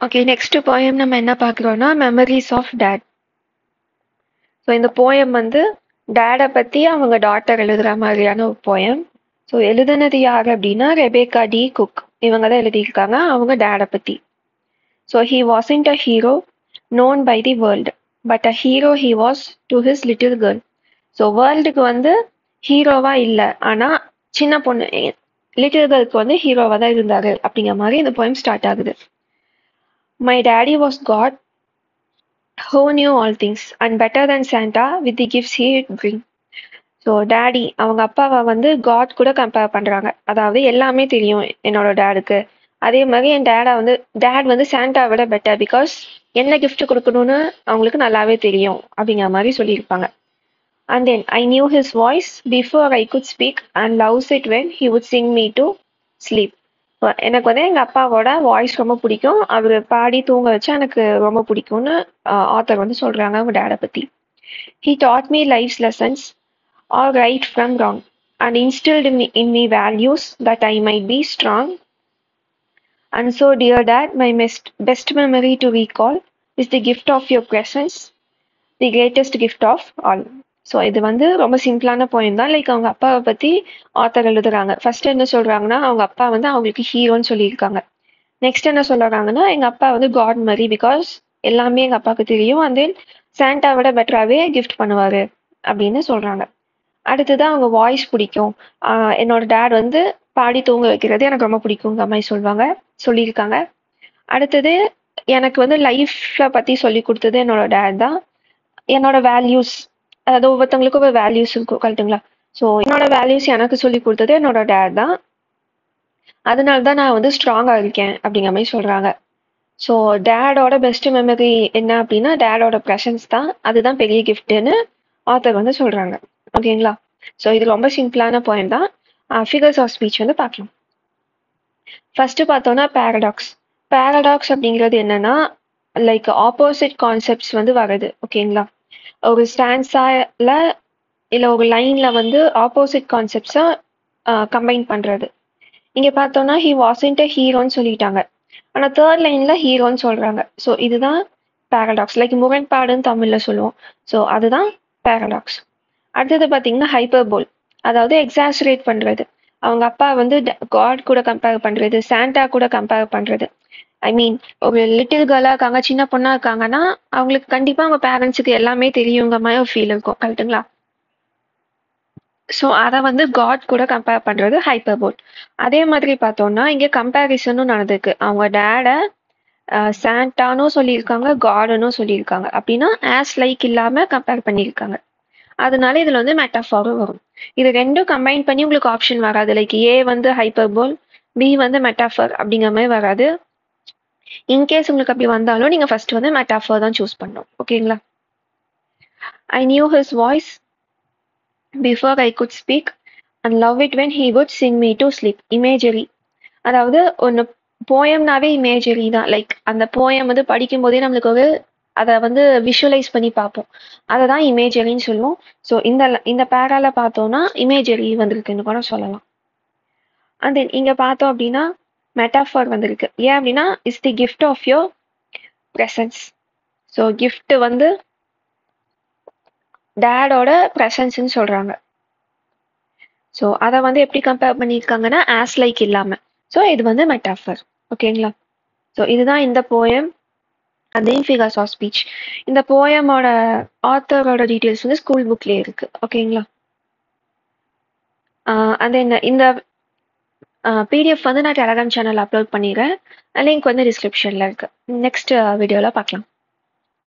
Okay, next poem நம்ம என்ன பார்க்குறோம்னா memories of date. So இந்த போயம் வந்து டேடை பற்றி அவங்க டாட்டர் எழுதுகிற மாதிரியான ஒரு போயம். ஸோ எழுதுனது யார் அப்படின்னா ரெபேக்கா டி குக், இவங்க தான் எழுதியிருக்காங்க அவங்க டேடை பற்றி. So he wasn't a hero known by the world, but a hero he was to his little girl. So வேர்ல்டுக்கு வந்து ஹீரோவா இல்லை, ஆனால் சின்ன பொண்ணு லிட்டில் கேர்ளுக்கு வந்து ஹீரோவாக தான் இருந்தாரு அப்படிங்கிற மாதிரி இந்த போயம் ஸ்டார்ட் ஆகுது. My daddy was god who knew all things and better than Santa with the gifts he would bring. So daddy அவங்க அப்பாவை வந்து காட் கூட கம்பேர் பண்ணுறாங்க. அதாவது எல்லாமே தெரியும் என்னோட டேடுக்கு, அதே மாதிரி என் டேட் வந்து சாண்டா விட பெட்டர் பிகாஸ் என்ன கிஃப்ட் கொடுக்கணும்னு அவங்களுக்கு நல்லாவே தெரியும் அப்படிங்கிற மாதிரி சொல்லியிருப்பாங்க. And then I knew his voice before I could speak and loves it when he would Singh me to sleep. எனக்கு வந்து எங்கள் அப்பாவோட வாய்ஸ் ரொம்ப பிடிக்கும், அவர் பாடி தூங்க வச்சா எனக்கு ரொம்ப பிடிக்கும்னு ஆத்தர் வந்து சொல்கிறாங்க அவங்க டேடை பற்றி. He taught me life's lessons all right from wrong and instilled in me values that I might be strong. And so dear dad, my best memory to recall is the gift of your presence, the greatest gift of all. So இது வந்து ரொம்ப சிம்பிளான poem தான். Like அவங்க அப்பாவை பற்றி author எழுதுறாங்க. First என்ன சொல்கிறாங்கன்னா அவங்க அப்பா வந்து அவங்களுக்கு ஹீரோன்னு சொல்லியிருக்காங்க. நெக்ஸ்ட் என்ன சொல்கிறாங்கன்னா எங்கள் அப்பா வந்து காட் மாதிரி பிகாஸ் எல்லாமே எங்கள் அப்பாவுக்கு தெரியும், அண்ட் தென் சாண்டாவோட பெட்டராகவே கிஃப்ட் பண்ணுவார் அப்படின்னு சொல்கிறாங்க. அடுத்ததான் அவங்க வாய்ஸ் பிடிக்கும், என்னோட டேட் வந்து பாடி தூங்க வைக்கிறது எனக்கு ரொம்ப பிடிக்குங்கிற மாதிரி சொல்லியிருக்காங்க. அடுத்தது எனக்கு வந்து லைஃப்பில் பற்றி சொல்லி கொடுத்தது என்னோட டேட் தான். என்னோட வேல்யூஸ், அதாவது ஒவ்வொருத்தவங்களுக்கும் ஒரு வேல்யூஸ் இருக்கும் கரெக்டுங்களா. ஸோ என்னோட வேல்யூஸ் எனக்கு சொல்லி கொடுத்தது என்னோட டேட் தான், அதனால தான் நான் வந்து ஸ்ட்ராங்காக இருக்கேன் அப்படிங்கிற மாதிரி சொல்கிறாங்க. ஸோ டேடோட பெஸ்ட் மெமரி என்ன அப்படின்னா டேடோட ப்ரெசன்ஸ் தான், அதுதான் பெரிய கிஃப்ட்டுன்னு ஆத்தர் வந்து சொல்கிறாங்க. ஓகேங்களா. ஸோ இது ரொம்ப சிம்பிளான பாயிண்ட் தான். ஃபிகர்ஸ் ஆஃப் ஸ்பீச் வந்து பார்க்கலாம். ஃபர்ஸ்ட் பார்த்தோன்னா பேரடாக்ஸ். பேரடாக்ஸ் அப்படிங்கிறது என்னன்னா லைக் ஆப்போசிட் கான்செப்ட்ஸ் வந்து வருது. ஓகேங்களா. ஒரு ஸ்டான்ஸால இல்லை ஒரு லைன்ல வந்து ஆப்போசிட் கான்செப்ட்ஸை கம்பைன் பண்ணுறது. இங்கே பார்த்தோன்னா ஹி வாசன்ட் அ ஹீரோன்னு சொல்லிட்டாங்க, ஆனால் தேர்ட் லைன்ல ஹீரோன்னு சொல்றாங்க. ஸோ இதுதான் பேரடாக்ஸ், லைக் முரண்பாடுன்னு தமிழ்ல சொல்லுவோம். ஸோ அதுதான் பேரடாக்ஸ். அடுத்தது பார்த்தீங்கன்னா ஹைப்பர்போல், அதாவது எக்ஸாசரேட் பண்ணுறது. அவங்க அப்பா வந்து காட் கூட கம்பேர் பண்ணுறது, சாண்டா கூட கம்பேர் பண்ணுறது. ஐ மீன் ஒரு லிட்டில் கேர்ளாக இருக்காங்க, சின்ன பொண்ணாக இருக்காங்கன்னா அவங்களுக்கு கண்டிப்பாக அவங்க பேரண்ட்ஸுக்கு எல்லாமே தெரியுங்க மாதிரி ஒரு ஃபீல் இருக்கும் கரெக்டுங்களா. ஸோ அதை வந்து காட் கூட கம்பேர் பண்ணுறது ஹைப்பர்போல். அதே மாதிரி பார்த்தோம்னா இங்கே கம்பேரிசனும் நடந்திருக்கு. அவங்க டேடை சாண்டானும் சொல்லியிருக்காங்க, காடனும் சொல்லியிருக்காங்க. அப்படின்னா ஆஸ் லைக் இல்லாமல் கம்பேர் பண்ணியிருக்காங்க. அதனால இதுல வந்து மெட்டாஃபாரும் வரும். இது ரெண்டும் கம்பைன் பண்ணி உங்களுக்கு ஆப்ஷன் வராது. லைக் ஏ வந்து ஹைப்பர்போல், பி வந்து மெட்டாஃபர் அப்படிங்கிற மாதிரி வராது. இன்கேஸ் உங்களுக்கு அப்படி வந்தாலும் நீங்க ஃபர்ஸ்ட் வந்து மெட்டாஃபர் தான் சூஸ் பண்ணணும். ஓகேங்களா. I knew his voice before I could speak and love it when he would Singh me to sleep. Imagery, அதாவது ஒன்று போயம்னாவே இமேஜரி தான். லைக் அந்த போயம் வந்து படிக்கும் போதே நம்மளுக்கு ஒரு அதை வந்து விஷுவலைஸ் பண்ணி பார்ப்போம், அதை தான் இமேஜரின்னு சொல்லுவோம். ஸோ இந்த பேரால பார்த்தோம்னா இமேஜரி வந்திருக்குன்னு கூட சொல்லலாம். அண்ட் தென் இங்கே பார்த்தோம் அப்படின்னா மெட்டாஃபர் வந்திருக்கு. ஏன் அப்படின்னா is the gift of your presence. So gift வந்து டேடோட ப்ரெசன்ஸ்ன்னு சொல்கிறாங்க. ஸோ அதை வந்து எப்படி கம்பேர் பண்ணியிருக்காங்கன்னா ஆஸ் லைக் இல்லாமல். ஸோ இது வந்து மெட்டாஃபர். ஓகேங்களா. ஸோ இதுதான் இந்த போயம் அதே ஃபிகர்ஸ் ஆஃப் ஸ்பீச். இந்த போயமோட ஆத்தரோட டீட்டெயில்ஸ் வந்து ஸ்கூல் புக்லேயே இருக்கு. ஓகேங்களா. அந்த இந்த பிடிஎஃப் வந்து நான் டெலகிராம் சேனல் அப்லோட் பண்ணிடுறேன், லிங்க் வந்து டிஸ்கிரிப்ஷனில் இருக்கு. நெக்ஸ்ட் வீடியோவில் பார்க்கலாம்.